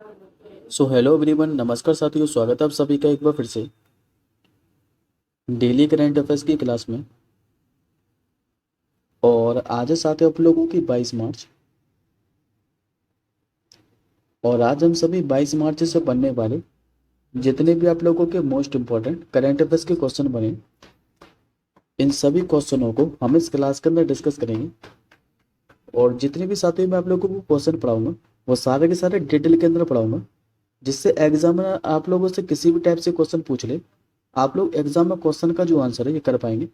So hello everyone, नमस्कार साथियों, स्वागत है आप सभी का एक बार फिर से डेली करंट अफेयर्स की क्लास में। और आज है साथियों आप लोगों की 22 मार्च। और आज हम सभी 22 मार्च से बनने वाले जितने भी आप लोगों के मोस्ट इम्पोर्टेंट करंट अफेयर्स के क्वेश्चन बने, इन सभी क्वेश्चनों को हम इस क्लास के अंदर डिस्कस करेंगे। और जितने भी साथियों मैं आप लोगों को क्वेश्चन पढ़ाऊंगा वो सारे के सारे डिटेल के अंदर पढ़ाऊंगा, जिससे एग्जामिनर आप लोगों से किसी भी टाइप से क्वेश्चन पूछ ले, आप लोग एग्जाम में क्वेश्चन का जो आंसर है ये कर पाएंगे।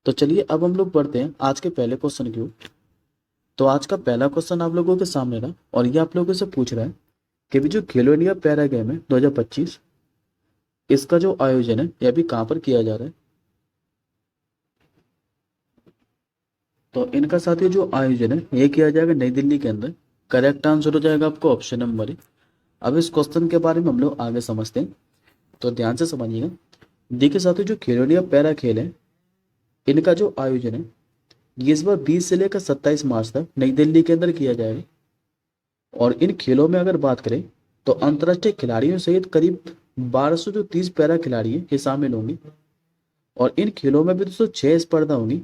तो चलिए अब हम लोग पढ़ते हैं आज के पहले क्वेश्चन की ओर। तो आज का पहला क्वेश्चन आप लोगों के सामने रहा और ये आप लोगों से पूछ रहा है कि भी जो खेलो इंडिया पैरा गेम है 2025, इसका जो आयोजन है यह भी कहाँ पर किया जा रहा है। तो इनका साथियों जो आयोजन है ये किया जाएगा नई दिल्ली के अंदर। करेक्ट आंसर हो जाएगा आपको ऑप्शन नंबर ए। अब इस क्वेश्चन के बारे में हम लोग आगे समझते हैं, तो ध्यान से समझिएगा। देखिए साथियों, जो खेलो इंडिया पैरा खेल है इनका जो आयोजन है ये इस बार 20 से लेकर 27 मार्च तक नई दिल्ली के अंदर किया जाएगा। और इन खेलों में अगर बात करें तो अंतर्राष्ट्रीय खिलाड़ियों सहित करीब 1230 पैरा खिलाड़ी हैं ये शामिल होंगे। और इन खेलों में भी दोस्तों 6 स्पर्धा होंगी,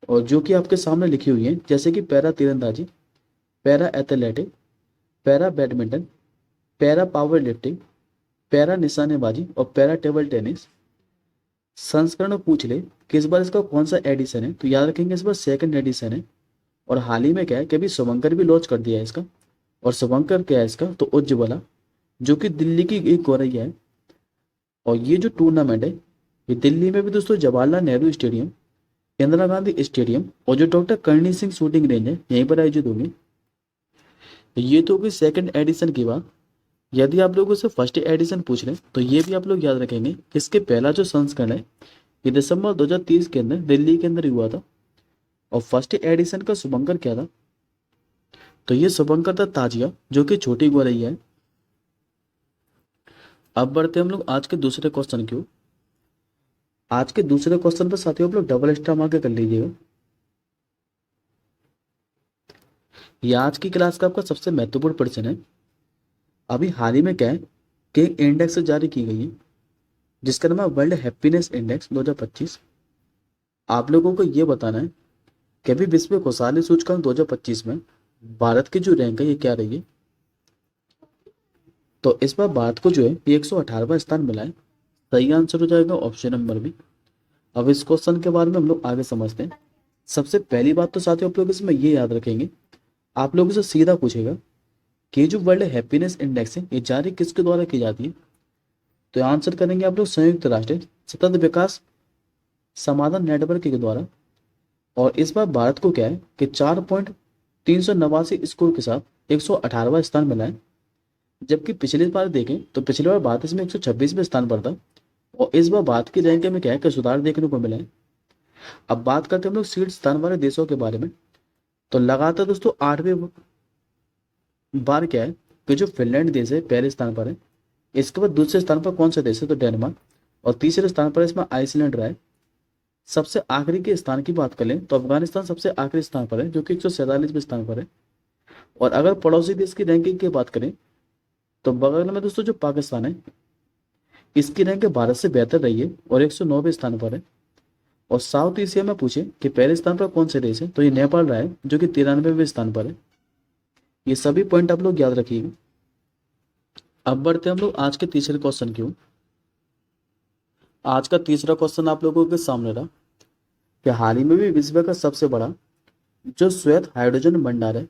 और जो कि आपके सामने लिखी हुई है, जैसे कि पैरा तीरंदाजी, para athletic, para badminton, para power lifting, para निशानेबाजी और पैरा टेबल टेनिस। संस्करण पूछ ले कि इस बार इसका कौन सा एडिशन है, तो याद रखेंगे इस बार सेकंड एडिशन है। और हाल ही में क्या है कि अभी शुभंकर भी लॉन्च कर दिया है इसका। और शुभंकर क्या है इसका, तो उज्ज्वला, जो कि दिल्ली की एक गौरैया है। और ये जो टूर्नामेंट है ये दिल्ली में भी दोस्तों जवाहरलाल नेहरू स्टेडियम, इंदिरा गांधी स्टेडियम और जो doctor Karni Singh shooting range है यहीं पर आयोजित होंगे। ये तो होगी सेकंड एडिशन की बात। यदि आप लोगों से फर्स्ट एडिशन पूछ रहे तो ये भी आप लोग याद रखेंगे कि इसके पहला जो संस्करण है ये दिसंबर 2030 के अंदर दिल्ली के अंदर हुआ था। और फर्स्ट एडिशन का शुभंकर क्या था, तो ये शुभंकर था ताजिया, जो कि छोटी गौरैया है। अब बढ़ते हम लोग आज के दूसरे क्वेश्चन की ओर। आज के दूसरे क्वेश्चन पर साथियों आप लोग डबल स्टार मार के कर लीजिएगा। यह आज की क्लास का आपका सबसे महत्वपूर्ण प्रश्न है। अभी हाल ही में क्या है कि एक इंडेक्स जारी की गई है जिसका नाम है वर्ल्ड हैप्पीनेस इंडेक्स 2025। आप लोगों को यह बताना है कि अभी विश्व खुशहाली सूचकांक 2025 में भारत की जो रैंक है ये क्या रही है। तो इस बार भारत को जो है ये 118वां स्थान मिला है। सही आंसर हो जाएगा ऑप्शन नंबर बी। अब इस क्वेश्चन के बारे में हम लोग आगे समझते हैं। सबसे पहली बात तो साथियों आप लोग इसमें ये याद रखेंगे, आप लोगों से सीधा पूछेगा कि ये जो वर्ल्ड हैप्पीनेस इंडेक्स है ये जारी किसके द्वारा की जाती है। तो आंसर करेंगे आप लोग संयुक्त राष्ट्र सतत विकास समाधान नेटवर्क के द्वारा। और इस बार भारत को क्या है कि 4.389 स्कोर के साथ 118वां स्थान मिला है। जबकि पिछली बार देखें तो पिछली बार भारत इसमें 126वें स्थान पर था। और इस बार भारत की रैंक में क्या है कि सुधार देखने को मिला है। अब बात करते हैं हम लोग शीर्ष स्थान वाले देशों के बारे में। तो लगातार दोस्तों 8वें बार क्या है कि जो फिनलैंड देश है पहले स्थान पर है। इसके बाद दूसरे स्थान पर कौन सा देश है, तो डेनमार्क। और तीसरे स्थान पर इसमें आइसलैंड रहा है। सबसे आखिरी के स्थान की बात करें तो अफगानिस्तान सबसे आखिरी स्थान पर है, जो कि 147वें स्थान पर है। और अगर पड़ोसी देश की रैंकिंग की बात करें तो बगल में दोस्तों जो पाकिस्तान है इसकी रैंक भारत से बेहतर रही है और 109वें स्थान पर है। और साउथ एशिया में पूछे कि पहले स्थान पर कौन से देश है, तो ये नेपाल रहा है, जो कि 93वें स्थान पर है। ये सभी पॉइंट आप लोग याद रखिएगा। अब बढ़ते हैं हम लोग आज के तीसरे क्वेश्चन की ओर। आज का तीसरा क्वेश्चन आप लोगों के सामने रहा कि हाल ही में भी विश्व का सबसे बड़ा जो श्वेत हाइड्रोजन भंडार है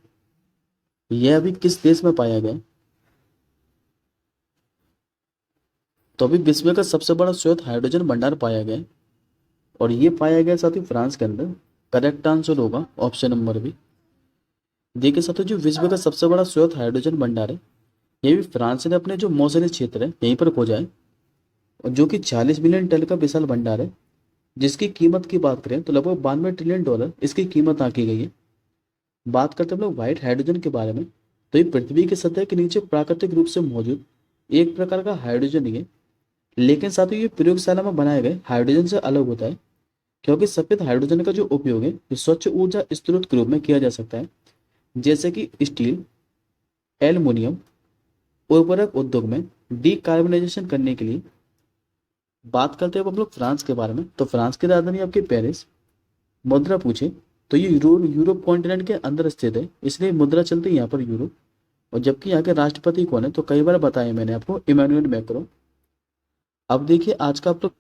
यह अभी किस देश में पाया गया। तो अभी विश्व का सबसे बड़ा श्वेत हाइड्रोजन भंडार पाया गया है और ये पाया गया साथ ही फ्रांस के अंदर। करेक्ट आंसर होगा ऑप्शन नंबर बी। देखिए साथियों, जो विश्व का सबसे बड़ा श्वेत हाइड्रोजन भंडार है ये भी फ्रांस ने अपने जो मौसमी क्षेत्र है यहीं पर खोजा है। और जो कि 40 मिलियन टन का विशाल भंडार है, जिसकी कीमत की बात करें तो लगभग 92 ट्रिलियन डॉलर इसकी कीमत आकी गई है। बात करते हैं हम लोग व्हाइट हाइड्रोजन के बारे में। तो ये पृथ्वी की सतह के नीचे प्राकृतिक रूप से मौजूद एक प्रकार का हाइड्रोजन ही है। लेकिन साथ ही ये प्रयोगशाला में बनाए गए हाइड्रोजन से अलग होता है, क्योंकि सफेद हाइड्रोजन का जो उपयोग है ये स्वच्छ ऊर्जा स्रोत के रूप में किया जा सकता है, जैसे कि स्टील, एल्युमिनियम, उर्वरक उद्योग में डीकार्बोनाइजेशन करने के लिए। बात करते हैं अब हम लोग फ्रांस के बारे में, तो फ्रांस की राजधानी आपकी पेरिस। मुद्रा पूछे तो ये यूरोप कॉन्टिनेंट के अंदर स्थित है, इसलिए मुद्रा चलती है यहाँ पर यूरो। और जबकि यहाँ के राष्ट्रपति कौन है, तो कई बार बताया मैंने आपको, इमैनुअल मैक्रो। अब देखिए आज का आप लोग,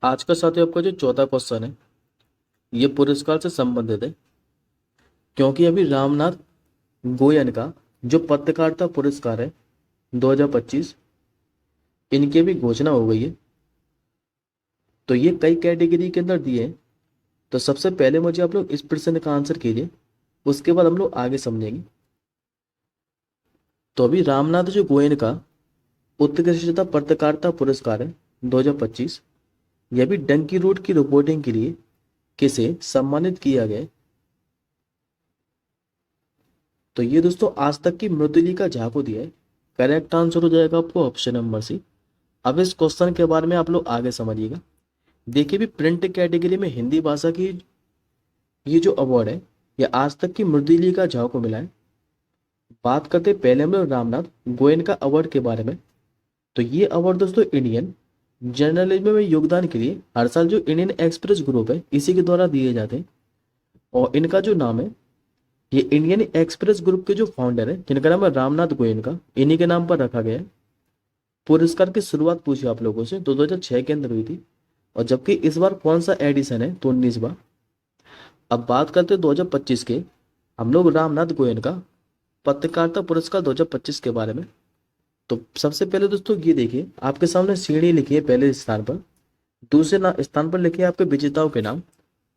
आज का साथियों आपका जो चौथा क्वेश्चन है ये पुरस्कार से संबंधित है, क्योंकि अभी रामनाथ गोयन का जो पत्रकारिता पुरस्कार है 2025, इनकी भी घोषणा हो गई है। तो ये कई कैटेगरी के अंदर दिए हैं। तो सबसे पहले मुझे आप लोग इस प्रश्न का आंसर कीजिए, उसके बाद हम लोग आगे समझेंगे। तो अभी रामनाथ जो गोयन का उत्कृष्टता पत्रकारिता पुरस्कार है 2025, यह भी डंकी रोड की रिपोर्टिंग के लिए किसे सम्मानित किया गया है? तो ये दोस्तों आज तक की मृदुलिका झा को दिया है। करेक्ट आंसर हो जाएगा आपको ऑप्शन नंबर सी। अब इस क्वेश्चन के बारे में आप लोग आगे समझिएगा। देखिए भी प्रिंट कैटेगरी में हिंदी भाषा की ये जो अवार्ड है ये आज तक की मृदुलिका झा को मिला है। बात करते हैं पहले हम लोग रामनाथ गोयन का अवार्ड के बारे में। तो ये अवार्ड दोस्तों इंडियन जर्नलिज्म में योगदान के लिए हर साल जो इंडियन एक्सप्रेस ग्रुप है इसी के द्वारा दिए जाते हैं। और इनका जो नाम है, ये इंडियन एक्सप्रेस ग्रुप के जो फाउंडर है जिनका नाम है रामनाथ गोयनका, इन्हीं के नाम पर रखा गया है। पुरस्कार की शुरुआत पूछी आप लोगों से तो 2006 के अंदर हुई थी, और जबकि इस बार कौन सा एडिशन है, तो 19वां। अब बात करते हैं 2025 के हम लोग रामनाथ गोयनका पत्रकारिता पुरस्कार 2025 के बारे में। तो सबसे पहले दोस्तों ये देखिए आपके सामने सीढ़ी लिखी है पहले स्थान पर, दूसरे स्थान पर लिखे हैं आपके विजेताओं के नाम,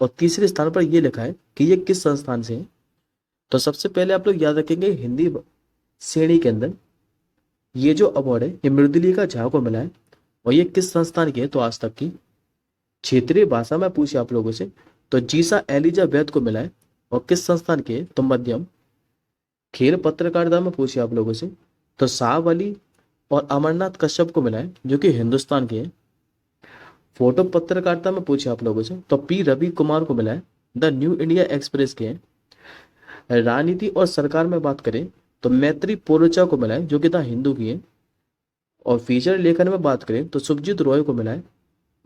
और तीसरे स्थान पर यह लिखा है कि ये किस संस्थान से है। तो सबसे पहले आप लोग याद रखेंगे हिंदी श्रेणी के अंदर ये जो अवार्ड है ये मृदुलिका झा को मिला है, और ये किस संस्थान की है, तो आज तक की। क्षेत्रीय भाषा में पूछे आप लोगों से तो जीसा एलिजा वैद को मिला है, और किस संस्थान के है, तो मध्यम। खेल पत्रकारिता में पूछे आप लोगों से तो साहब अली और अमरनाथ कश्यप को मिला है, जो कि हिंदुस्तान के हैं। फोटो पत्रकारिता में पूछे आप लोगों से तो पी रवि कुमार को मिला है, द न्यू इंडिया एक्सप्रेस के हैं। राजनीति और सरकार में बात करें तो मैत्री पोरोचा को मिला है, जो कि द हिंदू की है। और फीचर लेखन में बात करें तो सुभजीत रॉय को मिला है,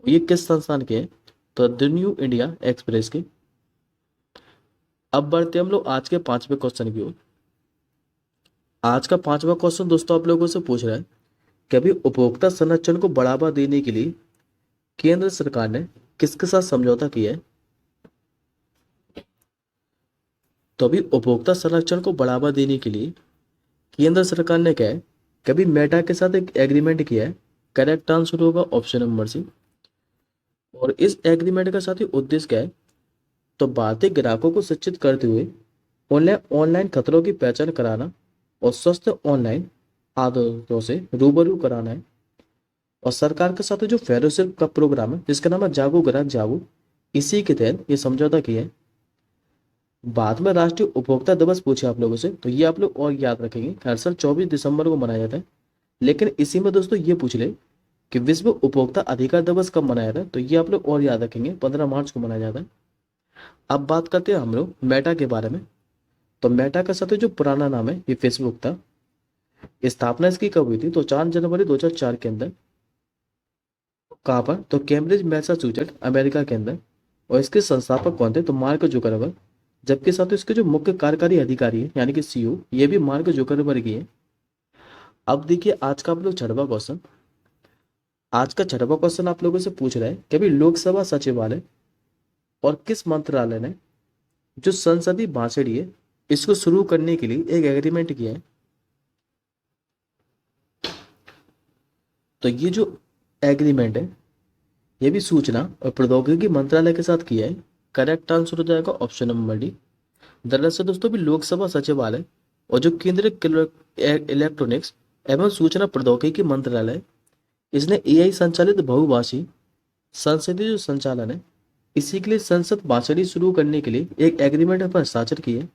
ये किस संस्थान के हैं, तो द न्यू इंडिया एक्सप्रेस के। अब बढ़ते हम लोग आज के पांचवें क्वेश्चन की ओर। आज का पांचवा क्वेश्चन दोस्तों आप लोगों से पूछ रहा है कि अभी उपभोक्ता संरक्षण को बढ़ावा देने के लिए केंद्र सरकार ने किसके साथ समझौता किया है। तो अभी उपभोक्ता संरक्षण को बढ़ावा देने के लिए केंद्र सरकार ने क्या है, कभी मेटा के साथ एक एग्रीमेंट किया है। करेक्ट आंसर होगा ऑप्शन नंबर सी। और इस एग्रीमेंट का साथ ही उद्देश्य क्या है, तो भारतीय ग्राहकों को शिक्षित करते हुए ऑनलाइन खतरों की पहचान कराना और स्वस्थ ऑनलाइन आदतों से रूबरू कराना है। और सरकार के साथ जो फेलोशिप का प्रोग्राम है जिसका नाम है जागो ग्राहक जागो, इसी के तहत ये समझौता किया है। बाद में राष्ट्रीय उपभोक्ता दिवस पूछे आप लोगों से तो ये आप लोग और याद रखेंगे, हर साल 24 दिसंबर को मनाया जाता है। लेकिन इसी में दोस्तों ये पूछ ले कि विश्व उपभोक्ता अधिकार दिवस कब मनाया जाता है, तो ये आप लोग और याद रखेंगे, 15 मार्च को मनाया जाता है। अब बात करते हैं हम लोग मेटा के बारे में। तो मेटा का साथ जो पुराना नाम है ये फेसबुक था। स्थापना इसकी कब हुई थी, तो 4 जनवरी 2004 के अंदर। कहाँ पर, तो कैम्ब्रिज मैसाचुसेट्स अमेरिका के अंदर। और इसके संस्थापक कौन थे, तो मार्क जुकरबर्ग। जबकि साथ इसके जो मुख्य कार्यकारी अधिकारी है यानी कि सीईओ ये भी मार्क जुकरबर्ग ही है। अब देखिए आज का आप लोग छठवां क्वेश्चन। आज का छठवां क्वेश्चन आप लोगों से पूछ रहा है कि अभी लोकसभा सचिवालय और किस मंत्रालय ने जो संसदीय भाषणी है इसको शुरू करने के लिए एक एग्रीमेंट किया है। तो ये जो एग्रीमेंट है ये भी सूचना और प्रौद्योगिकी मंत्रालय के साथ किया है। करेक्ट आंसर हो जाएगा ऑप्शन नंबर डी। दरअसल दोस्तों भी लोकसभा सचिवालय और जो केंद्रीय इलेक्ट्रॉनिक्स एवं सूचना प्रौद्योगिकी मंत्रालय, इसने एआई संचालित बहुभाषी संसदीय जो संचालन है इसी के लिए संसद भाषणी शुरू करने के लिए एक एग्रीमेंट पर हस्ताक्षर किए।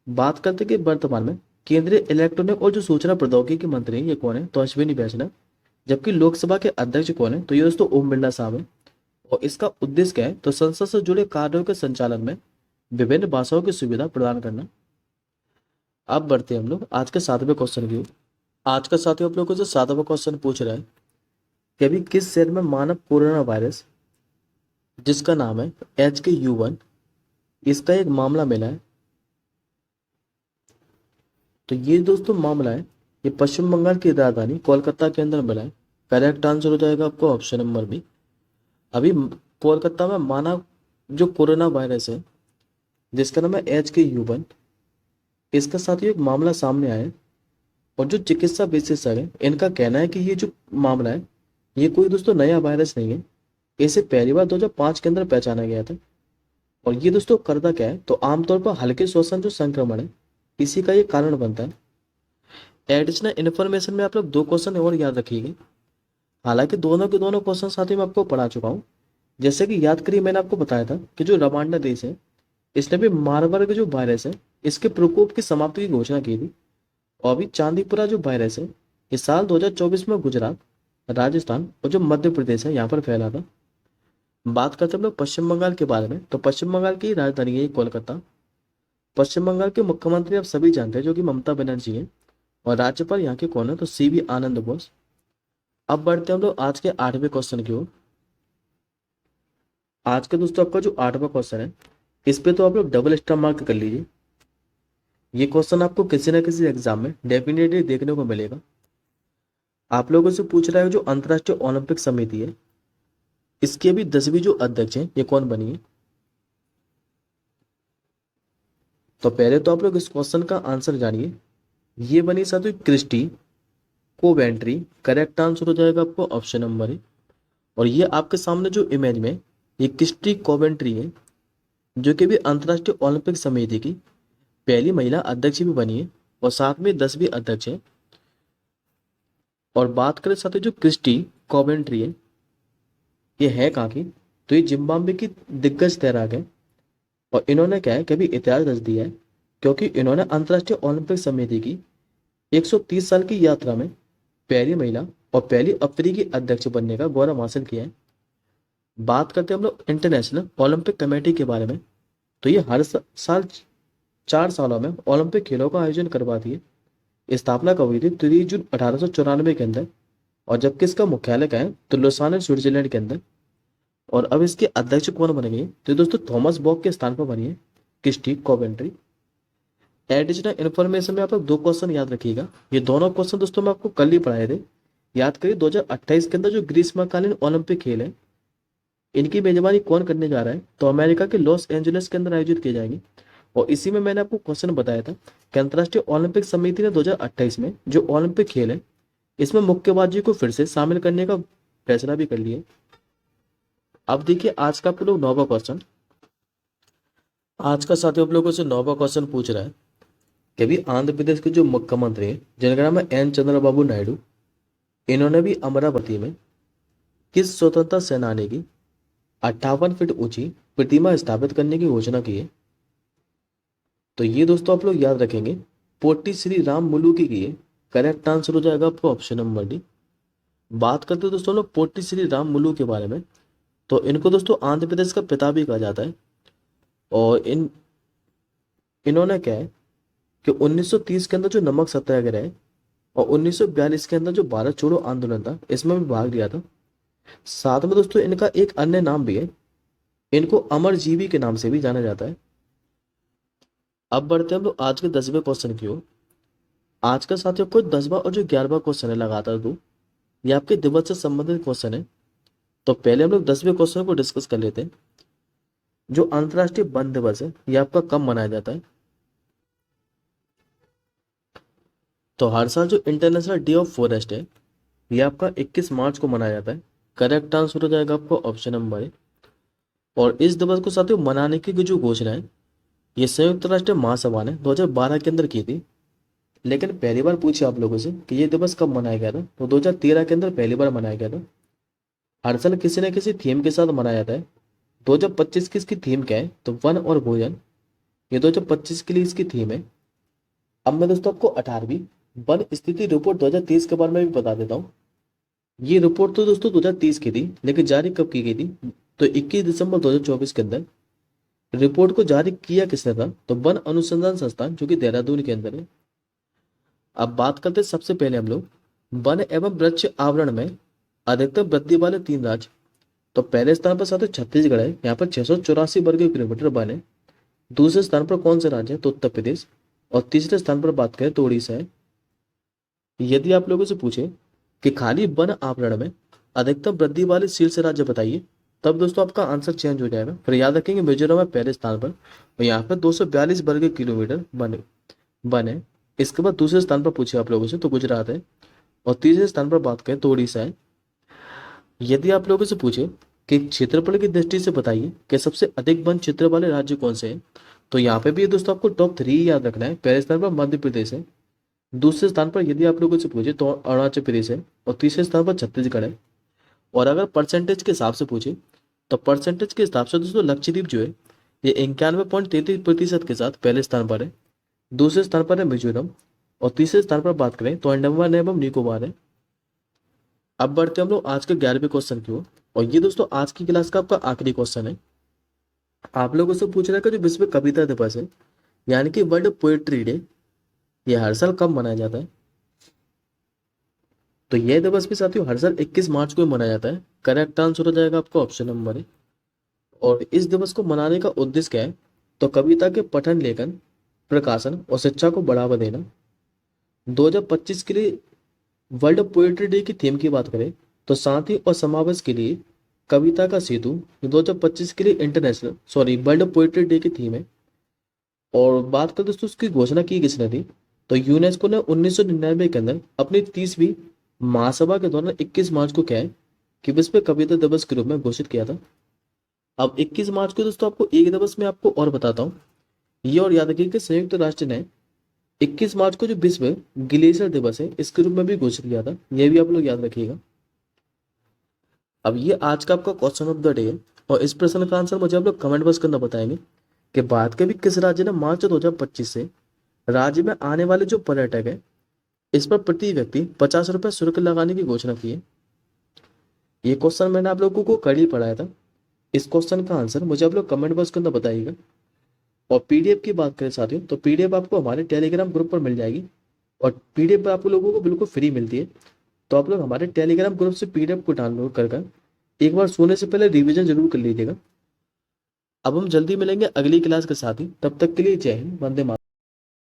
बात करते कि वर्तमान में केंद्रीय इलेक्ट्रॉनिक और जो सूचना प्रौद्योगिकी मंत्री ये कौन है, तो अश्विनी वैष्णव। जबकि लोकसभा के अध्यक्ष कौन है, तो ये दोस्तों ओम बिरला साहब है। और इसका उद्देश्य क्या है, तो संसद से जुड़े कार्यों के संचालन में विभिन्न भाषाओं की सुविधा प्रदान करना। अब बढ़ते हैं हम लोग आज के 7वें क्वेश्चन की ओर। आज का साथियों आप लोगों से 7वां क्वेश्चन पूछ रहा है कि अभी किस शहर में मानव कोरोना वायरस जिसका नाम है HK-U1 इसका एक मामला मिला है। तो ये दोस्तों मामला है, ये पश्चिम बंगाल की राजधानी कोलकाता के अंदर मिला है। करेक्ट आंसर हो जाएगा आपको ऑप्शन नंबर बी। अभी कोलकाता में मानव जो कोरोना वायरस है जिसका नाम है HK-U1 इसका साथियों एक मामला सामने आया है। और जो चिकित्सा विशेषज्ञ हैं इनका कहना है कि ये जो मामला है ये कोई दोस्तों नया वायरस नहीं है, इसे पहली बार 2005 के अंदर पहचाना गया था। और ये दोस्तों करता क्या है, तो आमतौर पर हल्के श्वसन जो संक्रमण है इसी का ये कारण बनता है। एडिशनल इन्फॉर्मेशन में आप लोग 2 क्वेश्चन और याद रखिएगा। हालांकि दोनों के दोनों क्वेश्चन साथ ही मैं आपको पढ़ा चुका हूँ। जैसे कि याद करिए मैंने आपको बताया था कि जो रवांडा देश है इसने भी मारबर्ग जो वायरस है इसके प्रकोप की समाप्ति की घोषणा की थी। और अभी चांदीपुरा जो वायरस है इस साल 2024 में गुजरात, राजस्थान और जो मध्य प्रदेश है यहाँ पर फैला था। बात करते हैं हम लोग पश्चिम बंगाल के बारे में, तो पश्चिम बंगाल की राजधानी है कोलकाता। पश्चिम बंगाल के मुख्यमंत्री आप सभी जानते हैं जो कि ममता बनर्जी है। और राज्यपाल यहाँ के कौन है, तो CB आनंद बोस। अब बढ़ते हैं हम लोग आज के 8वें क्वेश्चन की ओर। आज के दोस्तों आपका जो 8वां क्वेश्चन है इस पे तो आप लोग डबल स्टार मार्क कर लीजिए। ये क्वेश्चन आपको किसी ना किसी एग्जाम में डेफिनेटली देखने को मिलेगा। आप लोगों से पूछ रहा है जो अंतर्राष्ट्रीय ओलंपिक समिति है इसकी अभी 10वीं जो अध्यक्ष है ये कौन बनी है। तो पहले तो आप लोग इस क्वेश्चन का आंसर जानिए। ये बनी साथियों क्रिस्टी कोवेंट्री। करेक्ट आंसर हो जाएगा आपको ऑप्शन नंबर ए। और ये आपके सामने जो इमेज में ये क्रिस्टी कोवेंट्री है जो कि भी अंतर्राष्ट्रीय ओलंपिक समिति की पहली महिला अध्यक्ष भी बनी है और साथ में 10वीं अध्यक्ष है। और बात करें साथियों जो क्रिस्टी कोवेंट्री है ये है कहाँ की, तो ये जिम्बाब्वे की दिग्गज तैराक है। और इन्होंने क्या है कभी इतिहास रच दिया है क्योंकि इन्होंने अंतर्राष्ट्रीय ओलंपिक समिति की 130 साल की यात्रा में पहली महिला और पहली अफ्रीकी अध्यक्ष बनने का गौरव हासिल किया है। बात करते हैं हम लोग इंटरनेशनल ओलंपिक कमेटी के बारे में, तो ये हर साल 4 सालों में ओलंपिक खेलों का आयोजन करवाती है। स्थापना कब हुई थी, 3 जून 1894 के अंदर। और जबकि इसका मुख्यालय क्या है, तो लुसाने स्विट्जरलैंड के अंदर। और अब इसके अध्यक्ष कौन बन गए, तो दोस्तों थॉमस बॉक के स्थान पर बनी है क्रिस्टी कोवेंट्री। एडिशनल इन्फॉर्मेशन में आप लोग 2 क्वेश्चन याद रखिएगा। ये दोनों क्वेश्चन दोस्तों मैं आपको कल ही पढ़ाए थे। याद करिए 2028 के अंदर जो ग्रीष्मकालीन ओलंपिक खेल है इनकी मेजबानी कौन करने जा रहा है, तो अमेरिका के लॉस एंजलिस के अंदर आयोजित किए जाएंगे। और इसी में मैंने आपको क्वेश्चन बताया था कि अंतर्राष्ट्रीय ओलंपिक समिति ने 2028 में जो ओलंपिक खेल है इसमें मुक्केबाजी को फिर से शामिल करने का फैसला भी कर लिया। अब देखिए आज का आप लोग 9वां क्वेश्चन। आज का साथियों आप लोगों से 9वां क्वेश्चन पूछ रहा है कि अभी आंध्र प्रदेश के जो मुख्यमंत्री हैं जिनका नाम है N चंद्रबाबू नायडू, इन्होंने भी अमरावती में किस स्वतंत्रता सेनानी की 58 फीट ऊंची प्रतिमा स्थापित करने की घोषणा की है। तो ये दोस्तों आप लोग याद रखेंगे पोटी श्री राम मुलुकी की है। करेक्ट आंसर हो जाएगा आपको ऑप्शन नंबर डी। बात करते हैं दोस्तों लोग पोटी श्री राम मुलु के बारे में, तो इनको दोस्तों आंध्र प्रदेश का पिता भी कहा जाता है। और इन्होंने क्या है कि 1930 के अंदर जो नमक सत्याग्रह है और 1942 के अंदर जो भारत छोड़ो आंदोलन था इसमें भी भाग लिया था। साथ में दोस्तों इनका एक अन्य नाम भी है, इनको अमरजीवी के नाम से भी जाना जाता है। अब बढ़ते हैं हम लोग आज के 10वें क्वेश्चन की ओर। आज का साथियों को 10वां और जो 11वां क्वेश्चन है लगातार 2 ये आपके दिवस से संबंधित क्वेश्चन है। तो पहले हम लोग 10वें क्वेश्चन को डिस्कस कर लेते हैं। जो अंतर्राष्ट्रीय वन दिवस है ये आपका कब मनाया जाता है, तो हर साल जो इंटरनेशनल डे ऑफ फॉरेस्ट है ये आपका 21 मार्च को मनाया जाता है। करेक्ट आंसर हो जाएगा आपको ऑप्शन नंबर ए। और इस दिवस को साथियों मनाने की जो घोषणा है ये संयुक्त राष्ट्र महासभा ने 2012 के अंदर की थी। लेकिन पहली बार पूछे आप लोगों से कि ये दिवस कब मनाया गया था, तो 2013 के अंदर पहली बार मनाया गया था। हर साल किसी न किसी थीम के साथ मनाया जाता है। 2025 की इसकी थीम क्या है, तो वन और भोजन। ये 2025 के लिए इसकी थीम है। अब मैं दोस्तों आपको 18वीं वन स्थिति रिपोर्ट 2023 के बारे में भी बता देता हूँ। ये रिपोर्ट तो दोस्तों 2030 की थी, लेकिन जारी कब की गई थी, तो 21 दिसंबर 2024 के अंदर। रिपोर्ट को जारी किया किसने था, तो वन अनुसंधान संस्थान जो कि देहरादून के अंदर है। अब बात करते हैं सबसे पहले हम लोग वन एवं वृक्ष आवरण में अधिकतम वृद्धि वाले 3 राज्य। तो पहले स्थान पर साथ छत्तीसगढ़ है, यहाँ पर 684 वर्ग किलोमीटर वन है। दूसरे स्थान पर कौन सा राज्य है, तो उत्तर प्रदेश। और तीसरे स्थान पर बात करें तो उड़ीसा है। यदि आप लोगों से पूछे कि खाली वन आवरण में अधिकतम वृद्धि वाले शीर्ष राज्य बताइए, तब दोस्तों आपका आंसर चेंज हो जाएगा। फिर याद रखेंगे मिजोरम है पहले स्थान पर, और यहाँ पर 242 वर्ग किलोमीटर वन है। इसके बाद दूसरे स्थान पर पूछे आप लोगों से तो गुजरात है, और तीसरे स्थान पर बात करें तो उड़ीसा है। यदि आप लोगों से पूछे कि क्षेत्रफल की दृष्टि से बताइए कि सबसे अधिक वन क्षेत्र वाले राज्य कौन से हैं, तो यहाँ पे भी दोस्तों आपको टॉप 3 याद रखना है। पहले स्थान पर मध्य प्रदेश है, दूसरे स्थान पर यदि आप लोगों से पूछे तो अरुणाचल प्रदेश है, और तीसरे स्थान पर छत्तीसगढ़ है। और अगर परसेंटेज के हिसाब से पूछे तो परसेंटेज के हिसाब से दोस्तों लक्षद्वीप जो है ये 91.33% के साथ पहले स्थान पर है। दूसरे स्थान पर है मिजोरम, और तीसरे स्थान पर बात करें तो अंडमान एवं निकोबार है। अब बढ़ते हम लोग आज के 11वें क्वेश्चन की ओर, और ये दोस्तों आज की क्लास का आपका आखिरी क्वेश्चन है। आप लोगों से पूछ रहा है कि जो विश्व कविता दिवस है यानी कि वर्ल्ड पोएट्री डे, ये हर साल कब मनाया जाता है। तो यह दिवस भी साथियों हर साल 21 मार्च को ही मनाया जाता है। करेक्ट आंसर हो जाएगा आपका ऑप्शन नंबर है। और इस दिवस को मनाने का उद्देश्य क्या है, तो कविता के पठन लेखन प्रकाशन और शिक्षा को बढ़ावा देना। 2025 के लिए वर्ल्ड पोएट्री डे की थीम की बात करें तो शांति और समावेश के लिए कविता का सेतु 2025 के लिए वर्ल्ड पोएट्री डे की थीम है। और बात करें दोस्तों उसकी घोषणा की किसने थी, तो यूनेस्को ने 1999 के अंदर अपनी 30वीं महासभा के दौरान 21 मार्च को क्या है कि विश्व कविता दिवस के रूप में घोषित किया था। अब 21 मार्च को दोस्तों आपको एक दिवस में आपको और बताता हूँ ये, और याद रखिए कि संयुक्त राष्ट्र ने 21 मार्च को जो विश्व ग्लेशियर दिवस है इसके रूप में भी घोषित किया था, यह भी आप लोग याद रखिएगा। अब ये आज का आपका क्वेश्चन ऑफ द डे है, और इस प्रश्न का आंसर मुझे आप लोग कमेंट बॉक्स के अंदर बताएंगे कि बात के भी किस राज्य ने मार्च 2025 से राज्य में आने वाले जो पर्यटक है इस पर प्रति व्यक्ति 50 रुपए शुल्क लगाने की घोषणा की है। ये क्वेश्चन मैंने आप लोगों को कल ही पढ़ाया था। इस क्वेश्चन का आंसर मुझे आप लोग कमेंट बॉक्स के अंदर बताइएगा। और पीडीएफ की बात करें साथियों तो पीडीएफ आपको हमारे टेलीग्राम ग्रुप पर मिल जाएगी, और पीडीएफ आप लोगों को बिल्कुल फ्री मिलती है। तो आप लोग हमारे टेलीग्राम ग्रुप से पीडीएफ को डाउनलोड कर एक बार सोने से पहले रिवीजन जरूर कर लीजिएगा। अब हम जल्दी मिलेंगे अगली क्लास के साथ ही, तब तक के लिए जय हिंद, वंदे मातरम।